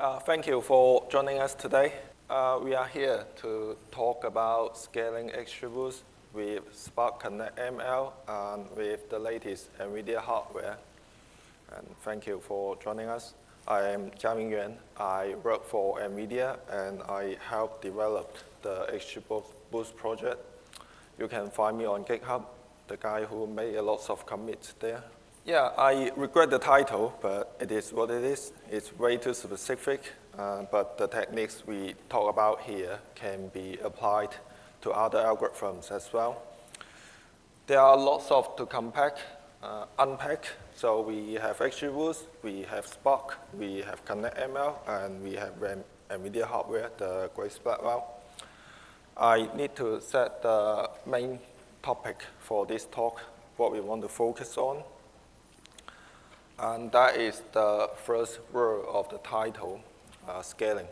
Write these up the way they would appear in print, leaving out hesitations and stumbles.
Thank you for joining us today. We are here to talk about scaling XGBoost with Spark Connect ML and with the latest NVIDIA hardware. And thank you for joining us. I am Jiaming Yuan. I work for NVIDIA and I helped develop the XGBoost project. You can find me on GitHub, the guy who made a lot of commits there. Yeah, I regret the title, but it is what it is. It's way too specific, but the techniques we talk about here can be applied to other algorithms as well. There are lots of to unpack. So we have XGBoost, we have Spark, we have Connect ML, and we have NVIDIA hardware, the Grace Blackwell. I need to set the main topic for this talk, what we want to focus on. And that is the first word of the title, scaling.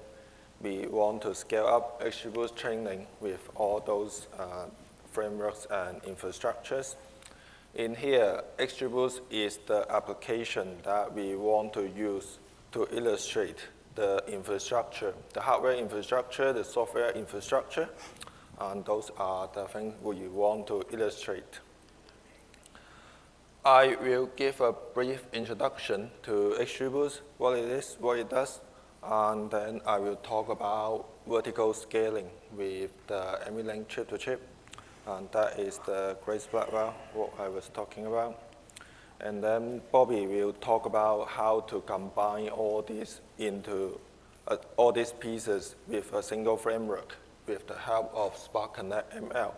We want to scale up XGBoost training with all those frameworks and infrastructures. In here, XGBoost is the application that we want to use to illustrate the infrastructure, the hardware infrastructure, the software infrastructure, and those are the things we want to illustrate. I will give a brief introduction to XGBoost, what it is, what it does, and then I will talk about vertical scaling with the NVLink chip-to-chip, and that is the Grace Blackwell, what I was talking about. And then Bobby will talk about how to combine all these into all these pieces with a single framework with the help of Spark Connect ML.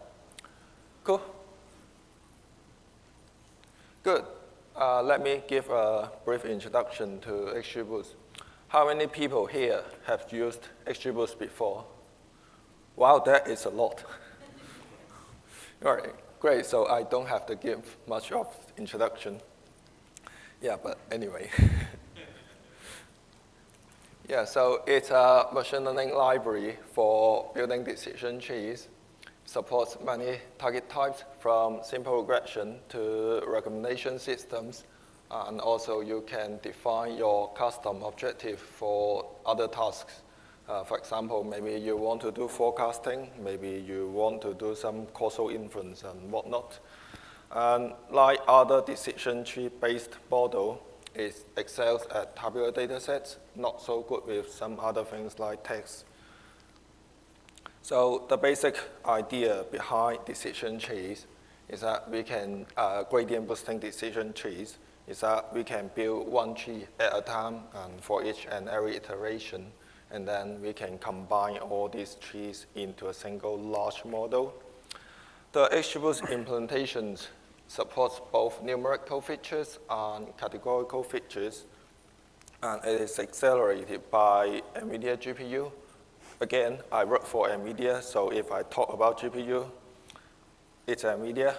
Cool? Good. Let me give a brief introduction to XGBoost. How many people here have used XGBoost before? Wow, that is a lot. All right, great. So I don't have to give much of introduction. Yeah, but anyway. Yeah, so it's a machine learning library for building decision trees. Supports many target types from simple regression to recommendation systems. And also you can define your custom objective for other tasks. For example, maybe you want to do forecasting, maybe you want to do some causal inference and whatnot. And like other decision tree-based model, it excels at tabular datasets, not so good with some other things like text. So the basic idea behind decision trees is that we can, gradient boosting decision trees, is that we can build one tree at a time and for each and every iteration, and then we can combine all these trees into a single large model. The XGBoost implementations supports both numerical features and categorical features, and it is accelerated by NVIDIA GPU. Again, I work for NVIDIA, so if I talk about GPU, it's NVIDIA.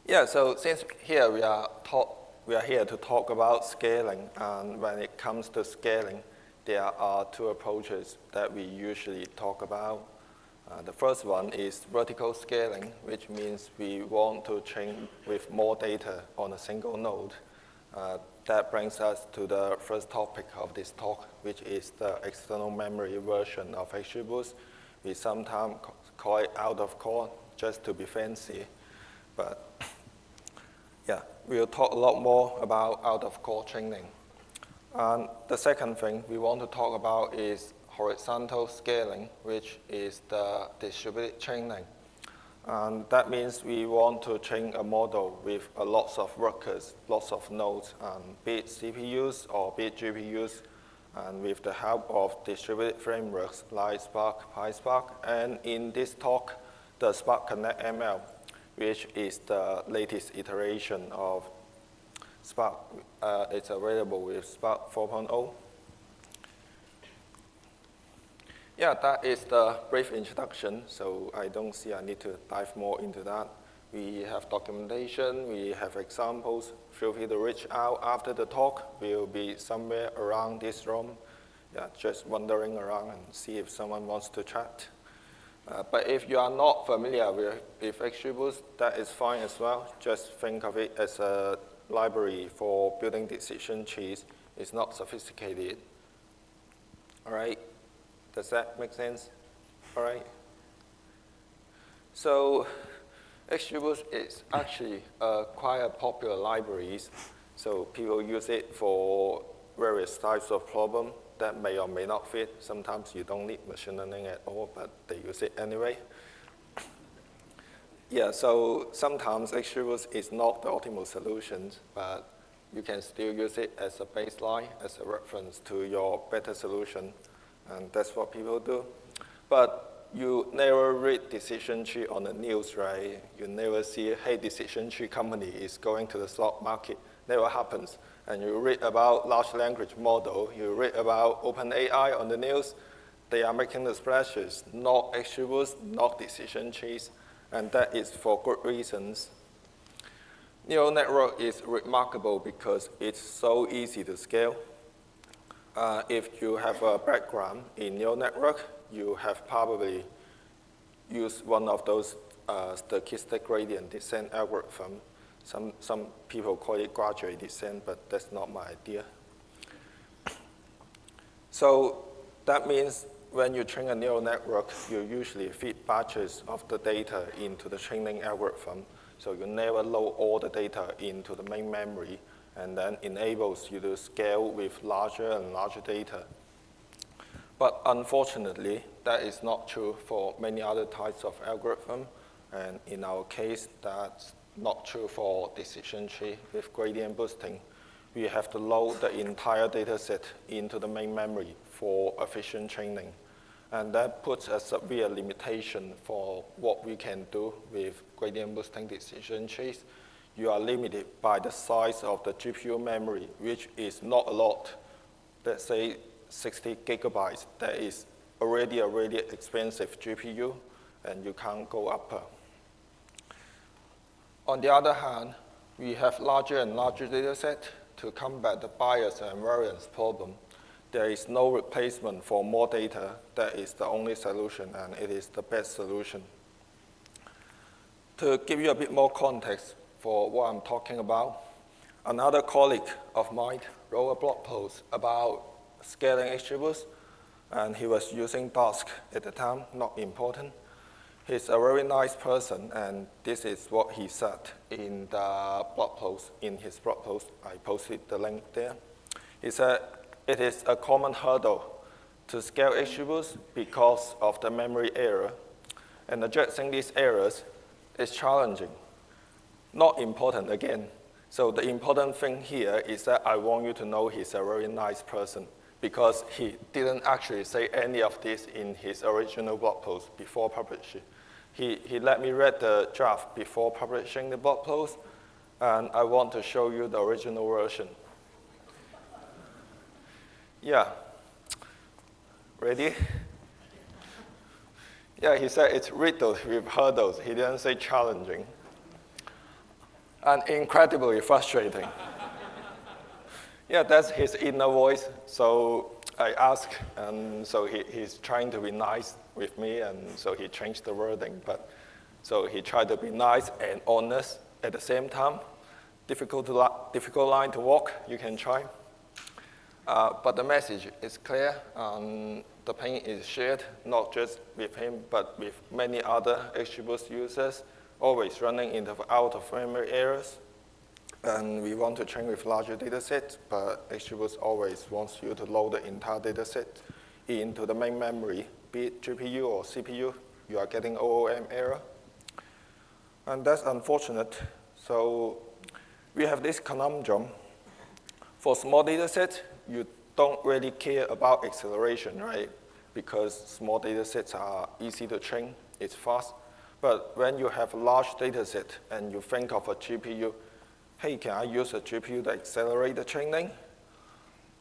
Yeah, so since here we are here to talk about scaling, and when it comes to scaling, there are two approaches that we usually talk about. The first one is vertical scaling, which means we want to train with more data on a single node. That brings us to the first topic of this talk, which is the external memory version of XGBoost. We sometimes call it out of core just to be fancy. But yeah, we'll talk a lot more about out of core training. And the second thing we want to talk about is horizontal scaling, which is the distributed training. And that means we want to train a model with lots of workers, lots of nodes, be it CPUs or be it GPUs, and with the help of distributed frameworks like Spark, PySpark, and in this talk, the Spark Connect ML, which is the latest iteration of Spark. It's available with Spark 4.0. Yeah, that is the brief introduction, so I don't see I need to dive more into that. We have documentation, we have examples. Feel free to reach out after the talk. We'll be somewhere around this room. Yeah, just wandering around and see if someone wants to chat. But if you are not familiar with XGBoost, that is fine as well. Just think of it as a library for building decision trees is not sophisticated. All right, does that make sense? All right. So XGBoost is actually quite a popular library. So people use it for various types of problem that may or may not fit. Sometimes you don't need machine learning at all, but they use it anyway. Yeah, so sometimes XGBoost is not the optimal solution, but you can still use it as a baseline, as a reference to your better solution, and that's what people do. But you never read decision tree on the news, right? You never see, hey, decision tree company is going to the stock market. Never happens. And you read about large language model, you read about OpenAI on the news, they are making the splashes, not XGBoost, not decision trees, and that is for good reasons. Neural network is remarkable because it's so easy to scale. If you have a background in neural network, you have probably used one of those stochastic gradient descent algorithm. Some people call it graduate descent, but that's not my idea. So that means when you train a neural network, you usually feed batches of the data into the training algorithm. So you never load all the data into the main memory, and then enables you to scale with larger and larger data. But unfortunately, that is not true for many other types of algorithm. And in our case, that's not true for decision tree with gradient boosting. We have to load the entire data set into the main memory for efficient training. And that puts a severe limitation for what we can do with gradient boosting decision trees. You are limited by the size of the GPU memory, which is not a lot. Let's say 60 gigabytes. That is already a really expensive GPU, and you can't go up. On the other hand, we have larger and larger data set to combat the bias and variance problem. There is no replacement for more data. That is the only solution, and it is the best solution. To give you a bit more context for what I'm talking about, another colleague of mine wrote a blog post about scaling XGBoost, and he was using Dask at the time, not important. He's a very nice person, and this is what he said in the blog post. In his blog post, I posted the link there. He said, it is a common hurdle to scale XGBoost because of the memory error, and addressing these errors is challenging. Not important again. So the important thing here is that I want you to know he's a very nice person, because he didn't actually say any of this in his original blog post before publishing. He let me read the draft before publishing the blog post, and I want to show you the original version. Yeah. Ready? Yeah, he said it's riddled with hurdles. He didn't say challenging. And incredibly frustrating. Yeah, that's his inner voice. So I asked, and so he's trying to be nice with me, and so he changed the wording. But so he tried to be nice and honest at the same time. Difficult line to walk. You can try. But the message is clear. The pain is shared, not just with him, but with many other XGBoost users, always running into out-of-memory errors. And we want to train with larger data sets, but XGBoost always wants you to load the entire data set into the main memory, be it GPU or CPU. You are getting OOM error. And that's unfortunate. So we have this conundrum. For small data sets, you don't really care about acceleration, right? Because small data sets are easy to train, it's fast. But when you have a large data set and you think of a GPU, hey, can I use a GPU to accelerate the training?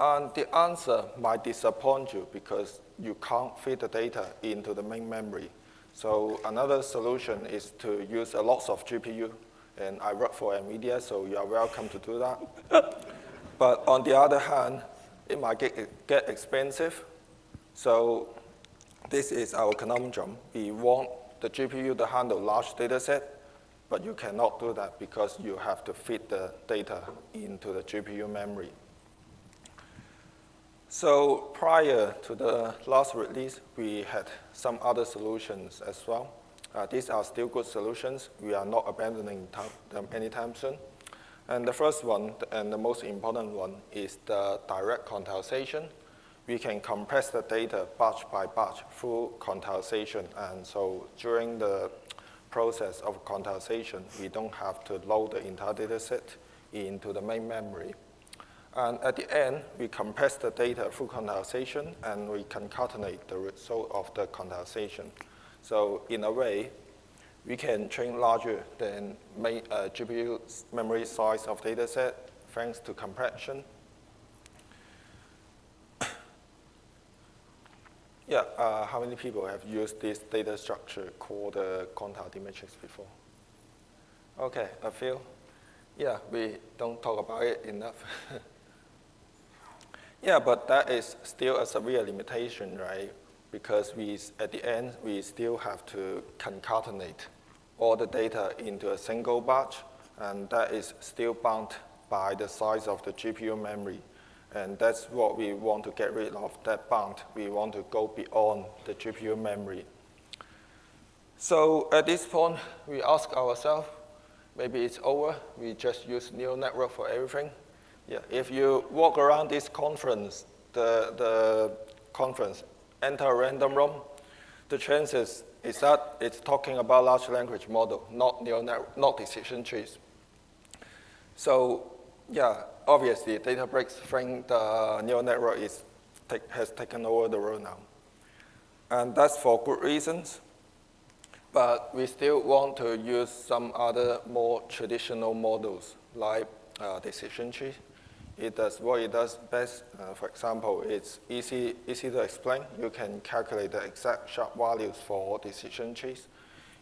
And the answer might disappoint you because you can't fit the data into the main memory. So another solution is to use a lot of GPU. And I work for NVIDIA, so you are welcome to do that. But on the other hand, it might get expensive. So this is our conundrum. We want the GPU to handle large data set, but you cannot do that because you have to feed the data into the GPU memory. So prior to the last release, we had some other solutions as well. These are still good solutions. We are not abandoning them anytime soon. And the first one, and the most important one, is the direct quantization. We can compress the data batch by batch through quantization. And so during the process of quantization, we don't have to load the entire data set into the main memory. And at the end, we compress the data through quantization, and we concatenate the result of the quantization. So in a way, we can train larger than GPU memory size of data set thanks to compression. Yeah, how many people have used this data structure called the quantity matrix before? Okay, a few. Yeah, we don't talk about it enough. Yeah, but that is still a severe limitation, right? Because at the end, we still have to concatenate all the data into a single batch, and that is still bound by the size of the GPU memory. And that's what we want to get rid of, that bound. We want to go beyond the GPU memory. So at this point, we ask ourselves, maybe it's over. We just use neural network for everything. Yeah, if you walk around this conference, the conference, enter a random room, the chances is that it's talking about large language model, not neural network, not decision trees. So yeah, obviously, Databricks think the neural network has taken over the world now. And that's for good reasons. But we still want to use some other more traditional models, like decision tree. It does what it does best. For example, it's easy to explain. You can calculate the exact sharp values for decision trees.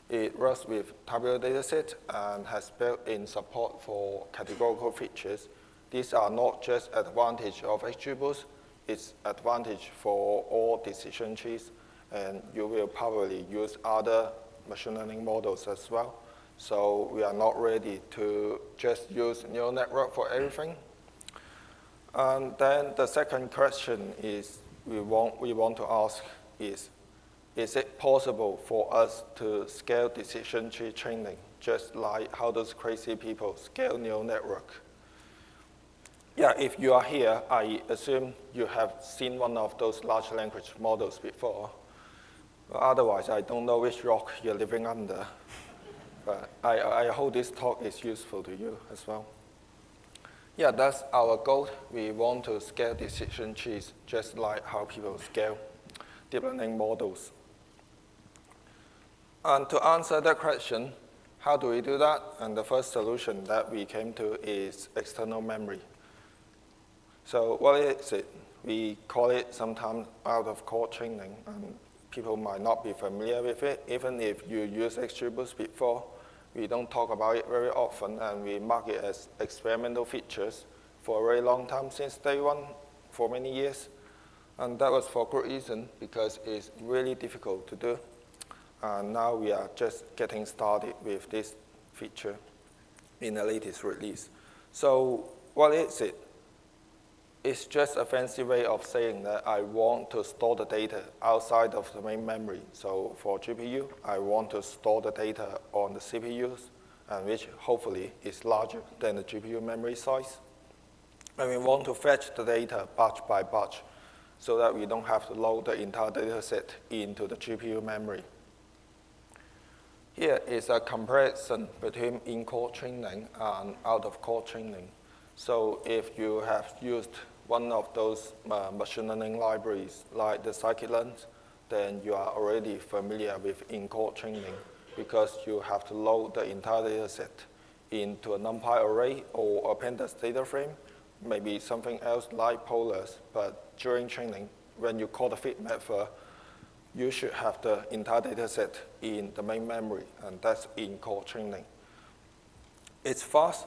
It works with tabular dataset and has built-in support for categorical features. These are not just advantage of XGBoost, it's advantage for all decision trees, and you will probably use other machine learning models as well. So we are not ready to just use neural network for everything. And then the second question is we want to ask is it possible for us to scale decision tree training, just like how those crazy people scale neural network? Yeah, if you are here, I assume you have seen one of those large language models before. Otherwise, I don't know which rock you're living under. But I hope this talk is useful to you as well. Yeah, that's our goal. We want to scale decision trees just like how people scale deep learning models. And to answer that question, how do we do that? And the first solution that we came to is external memory. So what is it? We call it sometimes out-of-core training, and people might not be familiar with it. Even if you use XGBoost before, we don't talk about it very often, and we mark it as experimental features for a very long time, since day one, for many years. And that was for good reason, because it's really difficult to do. And now we are just getting started with this feature in the latest release. So what is it? It's just a fancy way of saying that I want to store the data outside of the main memory. So for GPU, I want to store the data on the CPUs, and which hopefully is larger than the GPU memory size. And we want to fetch the data batch by batch so that we don't have to load the entire data set into the GPU memory. Here is a comparison between in-core training and out-of-core training. So if you have used one of those machine learning libraries like the scikit-learn, then you are already familiar with in-core training because you have to load the entire data set into a NumPy array or a pandas data frame, maybe something else like polars. But during training, when you call the fit method, you should have the entire data set in the main memory, and that's in-core training. It's fast,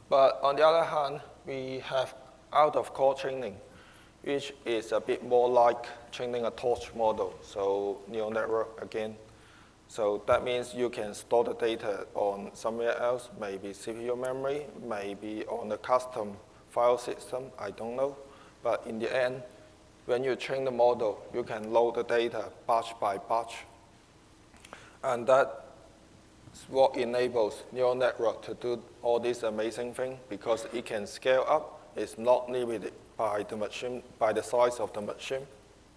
but on the other hand, we have out-of-core training, which is a bit more like training a torch model, so neural network again. So that means you can store the data on somewhere else, maybe CPU memory, maybe on a custom file system, I don't know. But in the end, when you train the model, you can load the data batch by batch. And that's what enables neural network to do all these amazing things, because it can scale up. It's not limited by the machine, by the size of the machine.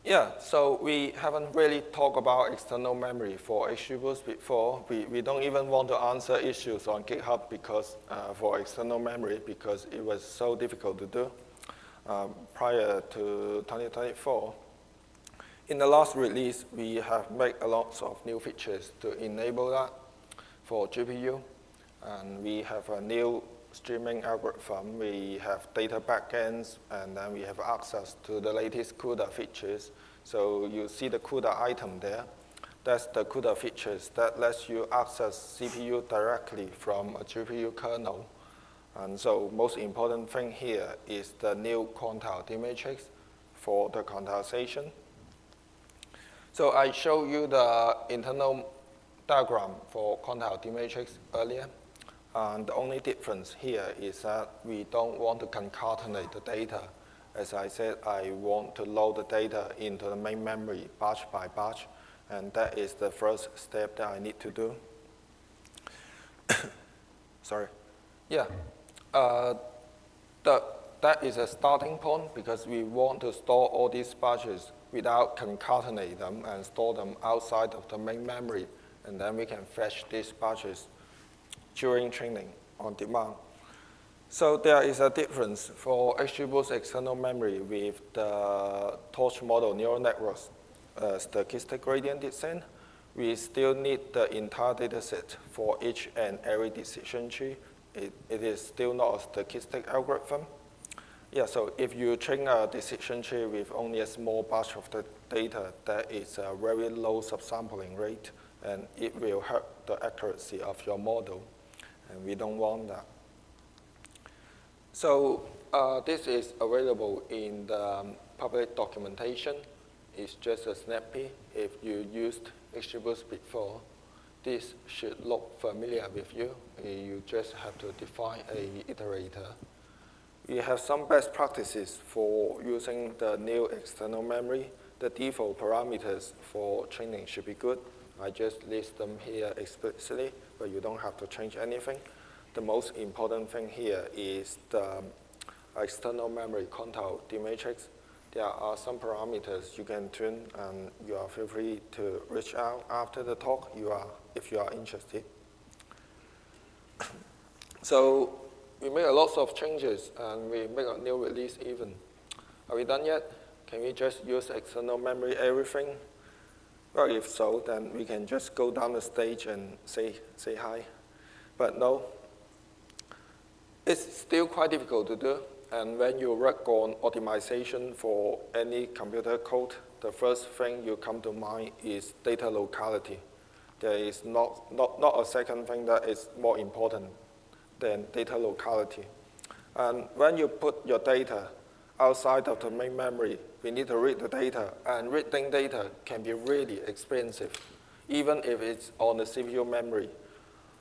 Yeah, so we haven't really talked about external memory for XGBoost before. We don't even want to answer issues on GitHub because, for external memory, because it was so difficult to do prior to 2024. In the last release, we have made a lot of new features to enable that for GPU. And we have a new streaming algorithm, we have data backends, and then we have access to the latest CUDA features. So you see the CUDA item there. That's the CUDA features that lets you access CPU directly from a GPU kernel. And so most important thing here is the new quantile D-matrix for the quantization. So I showed you the internal diagram for quantile D-matrix earlier. And the only difference here is that we don't want to concatenate the data. As I said, I want to load the data into the main memory batch by batch, and that is the first step that I need to do. Sorry. Yeah, that is a starting point because we want to store all these batches without concatenate them and store them outside of the main memory, and then we can fetch these batches during training on demand. So there is a difference for XGBoost external memory with the torch model neural networks stochastic gradient descent. We still need the entire dataset for each and every decision tree. It is still not a stochastic algorithm. Yeah, so if you train a decision tree with only a small batch of the data, that is a very low subsampling rate, and it will hurt the accuracy of your model. And we don't want that. So this is available in the public documentation. It's just a snappy. If you used XGBoost before, this should look familiar with you. You just have to define an iterator. We have some best practices for using the new external memory. The default parameters for training should be good. I just list them here explicitly, but you don't have to change anything. The most important thing here is the external memory quantile D-matrix. There are some parameters you can tune, and you are feel free to reach out after the talk if you are interested. So we made a lot of changes, and we make a new release even. Are we done yet? Can we just use external memory everything? Well, if so, then we can just go down the stage and say hi. But no, it's still quite difficult to do. And when you work on optimization for any computer code, the first thing you come to mind is data locality. There is not a second thing that is more important than data locality. And when you put your data outside of the main memory, we need to read the data, and reading data can be really expensive, even if it's on the CPU memory.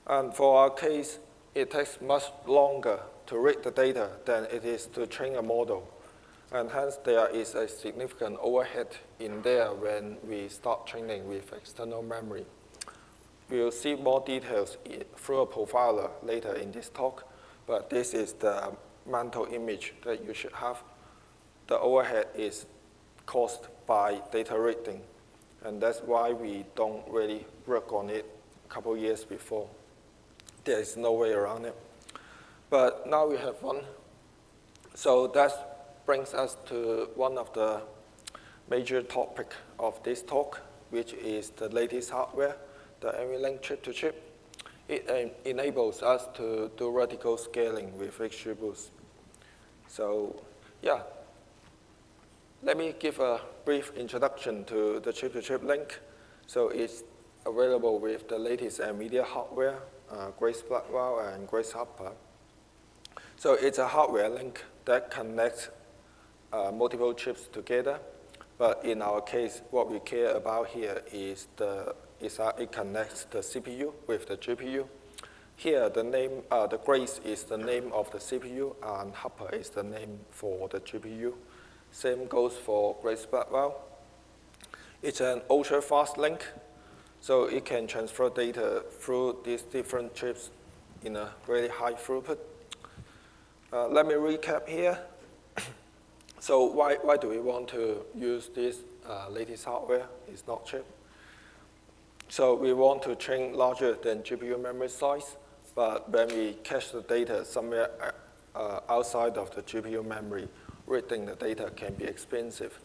And for our case, it takes much longer to read the data than it is to train a model. And hence, there is a significant overhead in there when we start training with external memory. We'll see more details through a profiler later in this talk, but this is the mental image that you should have. The overhead is caused by data reading, and that's why we don't really work on it a couple years before. There is no way around it. But now we have one. So that brings us to one of the major topics of this talk, which is the latest hardware, the NVLink chip-to-chip. It enables us to do vertical scaling with XGBoost. So yeah, let me give a brief introduction to the chip-to-chip link. So it's available with the latest NVIDIA hardware, Grace Blackwell and Grace Harper. So it's a hardware link that connects multiple chips together. But in our case, what we care about here is the is that it connects the CPU with the GPU. Here, the Grace is the name of the CPU, and Hopper is the name for the GPU. Same goes for Grace Blackwell. It's an ultra-fast link, so it can transfer data through these different chips in a really high throughput. Let me recap here. So why do we want to use this latest hardware? It's not cheap. So we want to train larger than GPU memory size, but when we cache the data somewhere outside of the GPU memory, reading the data can be expensive.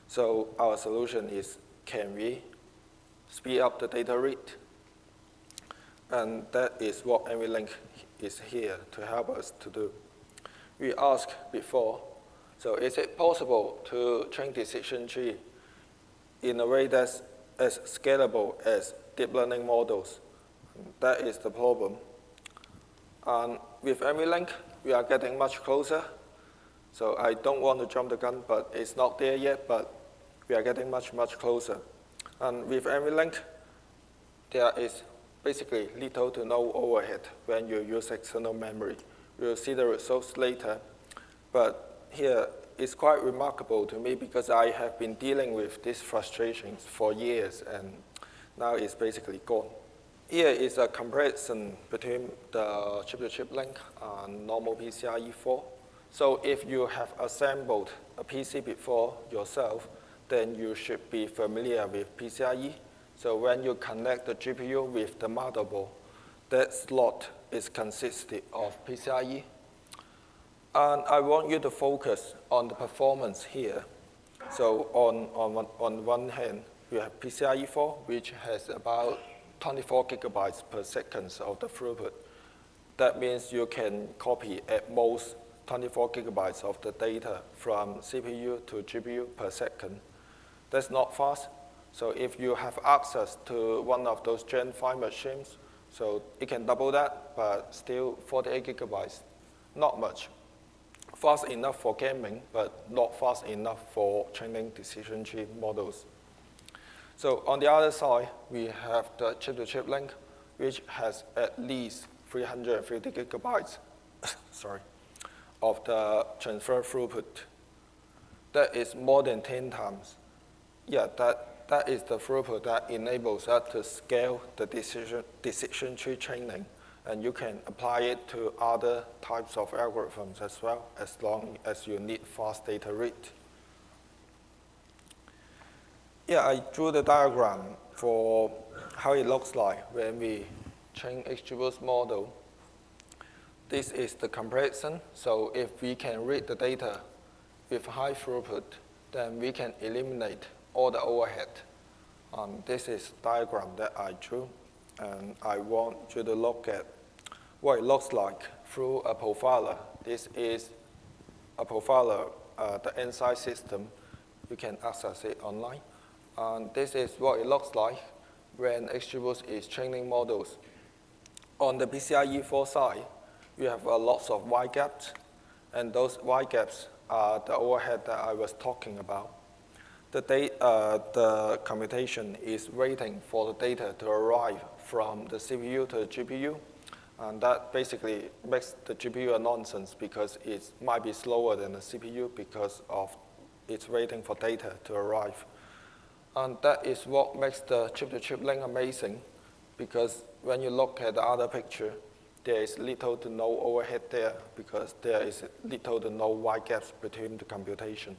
So our solution is, can we speed up the data read? And that is what NVLink is here to help us to do. We asked before, so is it possible to train decision tree in a way that's as scalable as deep learning models? That is the problem. And with NVLink, we are getting much closer. So I don't want to jump the gun, but it's not there yet, but we are getting much, much closer. And with NVLink, there is basically little to no overhead when you use external memory. We'll see the results later. But here, it's quite remarkable to me because I have been dealing with these frustrations for years, and now it's basically gone. Here is a comparison between the chip-to-chip link and normal PCIe 4. So if you have assembled a PC before yourself, then you should be familiar with PCIe. So when you connect the GPU with the motherboard, that slot is consisted of PCIe. And I want you to focus on the performance here. So on one hand, you have PCIe 4, which has about 24 gigabytes per second of the throughput. That means you can copy at most 24 gigabytes of the data from CPU to GPU per second. That's not fast. So if you have access to one of those Gen 5 machines, so it can double that, but still 48 gigabytes, not much. Fast enough for gaming, but not fast enough for training decision tree models. So on the other side, we have the chip-to-chip link, which has at least 350 gigabytes of the transfer throughput. That is more than 10 times. Yeah, that is the throughput that enables us to scale the decision tree training. And you can apply it to other types of algorithms as well, as long as you need fast data read. Yeah, I drew the diagram for how it looks like when we train XGBoost model. This is the comparison. So if we can read the data with high throughput, then we can eliminate all the overhead. This is the diagram that I drew. And I want you to look at what it looks like through a profiler. This is a profiler, the inside system. You can access it online. And this is what it looks like when XGBoost is training models. On the PCIe 4 side, you have lots of wide gaps, and those wide gaps are the overhead that I was talking about. The computation is waiting for the data to arrive from the CPU to the GPU, and that basically makes the GPU a nonsense because it might be slower than the CPU because of it's waiting for data to arrive. And that is what makes the chip-to-chip link amazing, because when you look at the other picture, there is little to no overhead there because there is little to no wide gaps between the computation.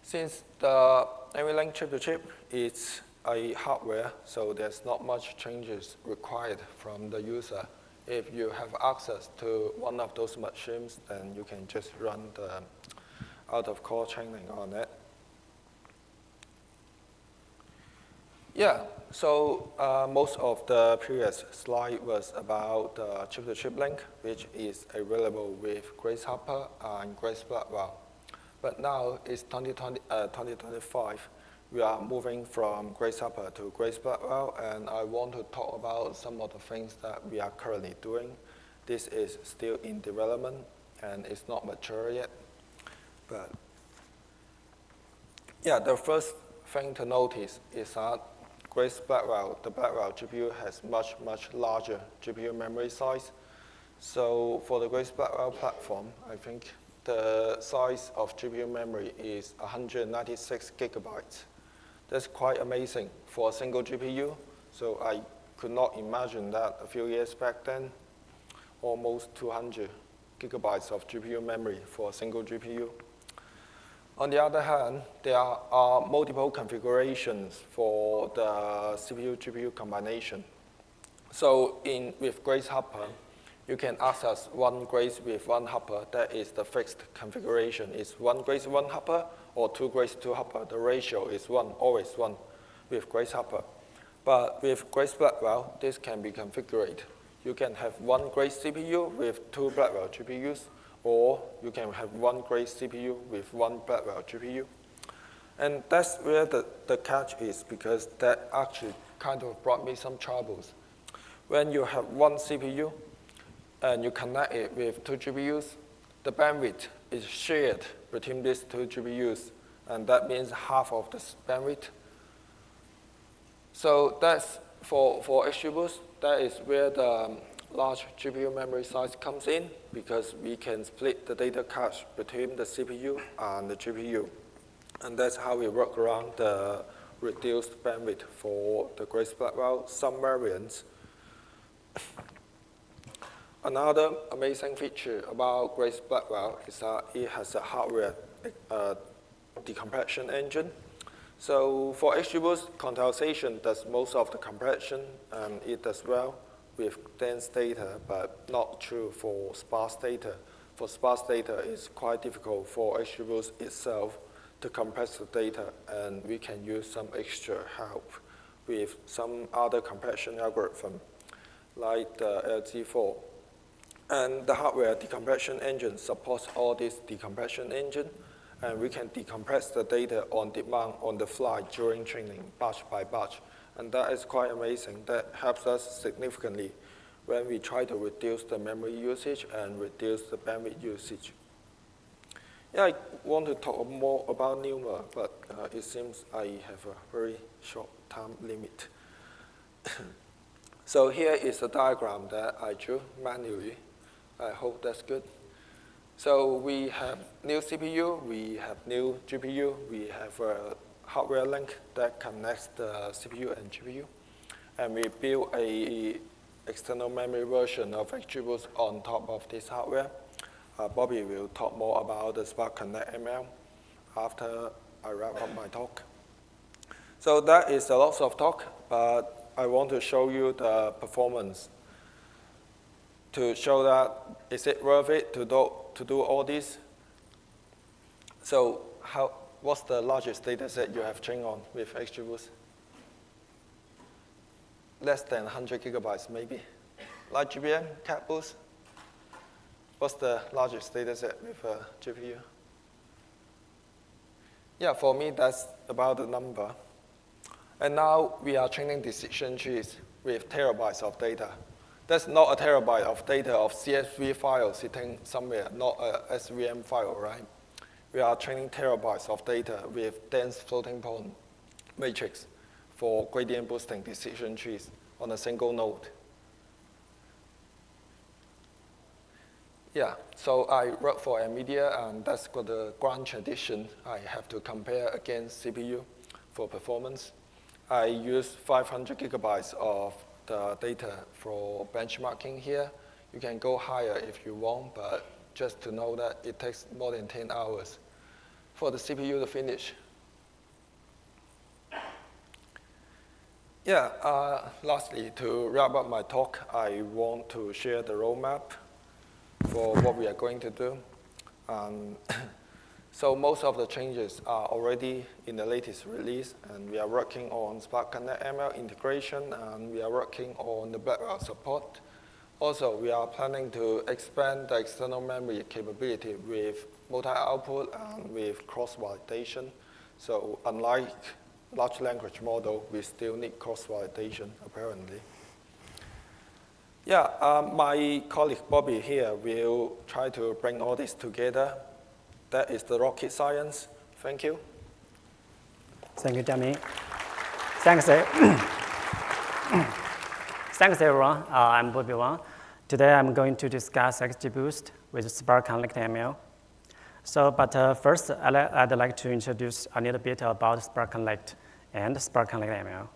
Since the NVLink chip-to-chip is a hardware, so there's not much changes required from the user. If you have access to one of those machines, then you can just run the out-of-core training on it. Yeah, so most of the previous slide was about the chip-to-chip link, which is available with Grace Hopper and Grace Blackwell. But now it's 2025. We are moving from Grace Hopper to Grace Blackwell, and I want to talk about some of the things that we are currently doing. This is still in development, and it's not mature yet. But Yeah, the first thing to notice is that Grace Blackwell, the Blackwell GPU has much, much larger GPU memory size. So for the Grace Blackwell platform, I think the size of GPU memory is 196 gigabytes. That's quite amazing for a single GPU. So I could not imagine that a few years back then, almost 200 gigabytes of GPU memory for a single GPU. On the other hand, there are multiple configurations for the CPU-GPU combination. So with Grace Hopper, you can access one Grace with one Hopper. That is the fixed configuration. It's one Grace, one Hopper, or two Grace, two Hopper. The ratio is one, always one with Grace Hopper. But with Grace Blackwell, this can be configured. You can have one Grace CPU with two Blackwell GPUs, or you can have one Grace CPU with one Blackwell GPU. And that's where the catch is, because that actually kind of brought me some troubles. When you have one CPU and you connect it with two GPUs, the bandwidth is shared between these two GPUs, and that means half of the bandwidth. So that's for XGBoost, that is where the large GPU memory size comes in, because we can split the data cache between the CPU and the GPU. And that's how we work around the reduced bandwidth for the Grace Blackwell. Some variants. Another amazing feature about Grace Blackwell is that it has a hardware decompression engine. So for XGBoost, quantization does most of the compression, and it does well with dense data, but not true for sparse data. For sparse data, it's quite difficult for XGBoost itself to compress the data, and we can use some extra help with some other compression algorithm, like the LG4. And the hardware decompression engine supports all this decompression engine, and we can decompress the data on demand, on the fly, during training, batch by batch. And that is quite amazing. That helps us significantly when we try to reduce the memory usage and reduce the bandwidth usage. Yeah, I want to talk more about NUMA, but it seems I have a very short time limit. So here is a diagram that I drew manually. I hope that's good. So we have new CPU, we have new GPU, we have a hardware link that connects the CPU and GPU. And we build a external memory version of XGBoost on top of this hardware. Bobby will talk more about the Spark Connect ML after I wrap up my talk. So that is a lot of talk, but I want to show you the performance to show that is it worth it to do all this. So what's the largest data set you have trained on with XGBoost? Less than 100 gigabytes, maybe. Like GBM, cat boost. What's the largest data set with a GPU? Yeah, for me, that's about the number. And now we are training decision trees with terabytes of data. That's not a terabyte of data of CSV file sitting somewhere, not a SVM file, right? We are training terabytes of data with dense floating point matrix for gradient boosting decision trees on a single node. Yeah, so I work for NVIDIA, and that's got the grand tradition. I have to compare against CPU for performance. I use 500 gigabytes of the data for benchmarking here. You can go higher if you want, but just to know that it takes more than 10 hours for the CPU to finish. Yeah, lastly, to wrap up my talk, I want to share the roadmap for what we are going to do. So most of the changes are already in the latest release, and we are working on Spark Connect ML integration, and we are working on the Blackwell support. Also, we are planning to expand the external memory capability with multi-output and with cross-validation. So unlike large language model, we still need cross-validation, apparently. Yeah, my colleague Bobby here will try to bring all this together. That is the rocket science. Thank you. Thank you, Jiaming. Thanks, Thanks everyone. I'm Bobby Wang. Today I'm going to discuss XGBoost with Spark Connect ML. But first, I'd like to introduce a little bit about Spark Connect and Spark Connect ML.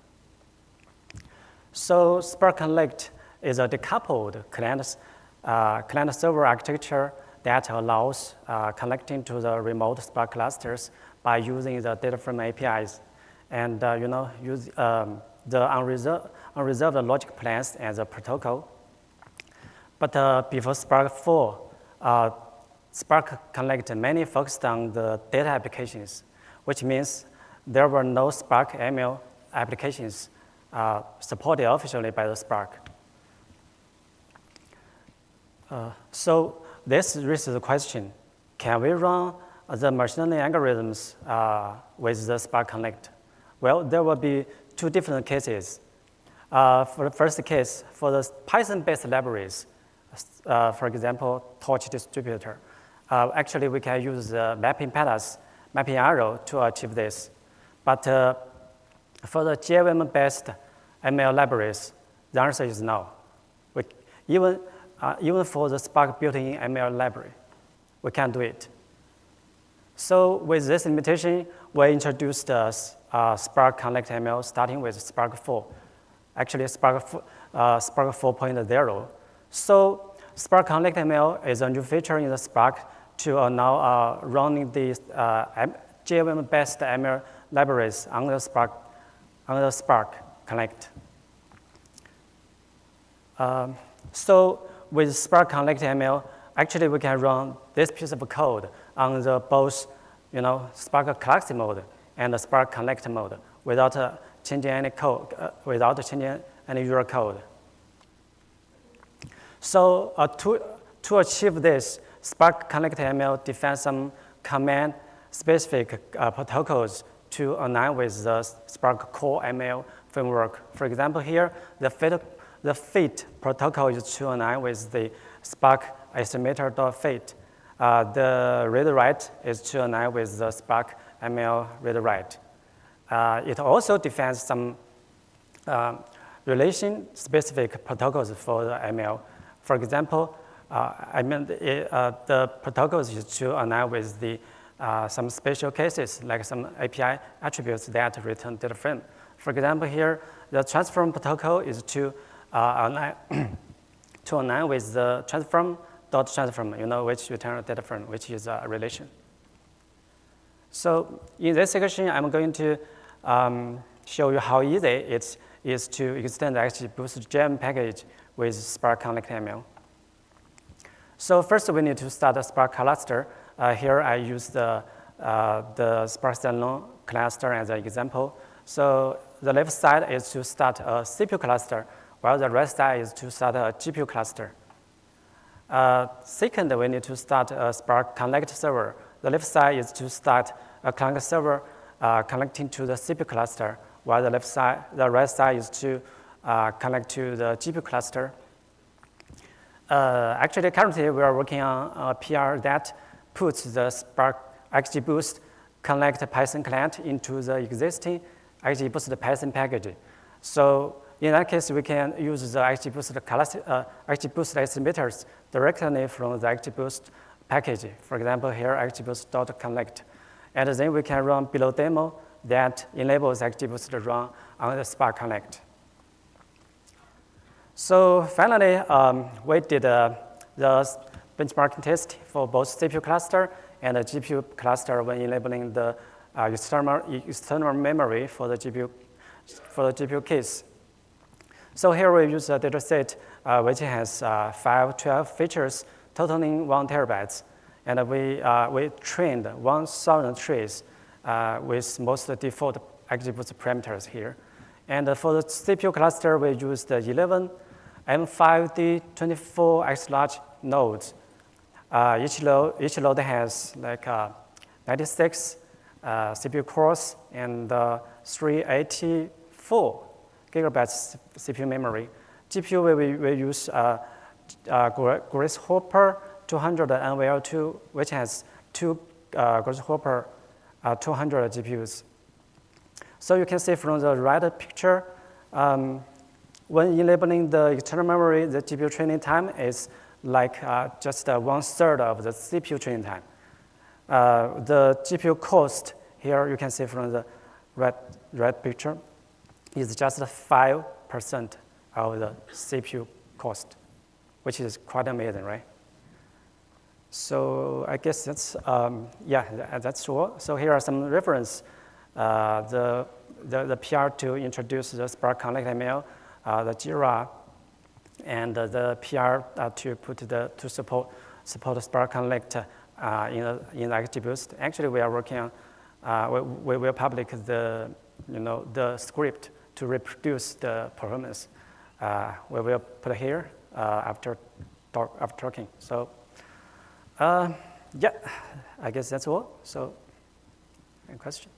So Spark Connect is a decoupled client-server architecture that allows connecting to the remote Spark clusters by using the data frame APIs and use the unreserved logic plans as a protocol. But before Spark 4, Spark Connect mainly focused on the data applications, which means there were no Spark ML applications supported officially by the Spark. So this raises the question, can we run the machine learning algorithms with the Spark Connect? Well, there will be two different cases. For the first case, for the Python-based libraries, for example, torch distributor, actually we can use the mapping pandas, mapping arrow to achieve this. But for the JVM-based ML libraries, the answer is no. Even for the Spark built-in ML library, we can't do it. So with this limitation, we introduced Spark Connect ML starting with Spark 4, actually Spark 4.0. So Spark Connect ML is a new feature in the Spark to now running the JVM-based ML libraries on the Spark Connect. So with Spark Connect ML, actually we can run this piece of code on the both Spark Classic mode and the Spark Connect mode without changing any code, without changing any user code. So to achieve this, Spark Connect ML defines some command-specific protocols to align with the Spark core ML framework. For example, here, the fit protocol is to align with the Spark estimator.fit. The read-write is to align with the Spark ML read-write. It also defines some relation-specific protocols for the ML. For example, the protocols is to align with the some special cases, like some API attributes that return data frame. For example, here, the transform protocol is to align with the transform.transform, which return a data frame, which is a relation. So in this section, I'm going to show you how easy it is to extend the XGBoost gem package with Spark Connect ML. So first, we need to start a Spark cluster. Here, I use the Spark standalone cluster as an example. So the left side is to start a CPU cluster, while the right side is to start a GPU cluster. Second, we need to start a Spark Connect server. The left side is to start a Connect server connecting to the CPU cluster, while the right side is to connect to the GPU cluster. Actually, currently, we are working on a PR that puts the Spark XGBoost Connect Python client into the existing XGBoost Python package. So in that case, we can use the XGBoost estimators directly from the XGBoost package. For example, here, XGBoost.connect. And then we can run below demo that enables XGBoost to run on the Spark Connect. So finally, we did the benchmarking test for both CPU cluster and the GPU cluster when enabling the external memory for the GPU case. So here we use a dataset which has 512 features totaling 1 terabytes. And we trained 1,000 trees with most default XGBoost parameters here. And for the CPU cluster, we used 11 M5D24X large nodes. Each node has like 96 CPU cores and 384 gigabytes CPU memory. GPU, we use Grace Hopper 200 NVL2, which has 2 Grace Hopper 200 GPUs. So you can see from the right picture, when enabling the external memory, the GPU training time is like just 1/3 of the CPU training time. The GPU cost here, you can see from the red picture, is just 5% of the CPU cost, which is quite amazing, right? So I guess that's, that's all. So here are some reference. The PR to introduce the Spark Connect ML, the Jira, and the PR to support Spark Connect in XGBoost. Actually, we are working on, we will publish the script to reproduce the performance. We will put it here after talking. So, I guess that's all. So, any question?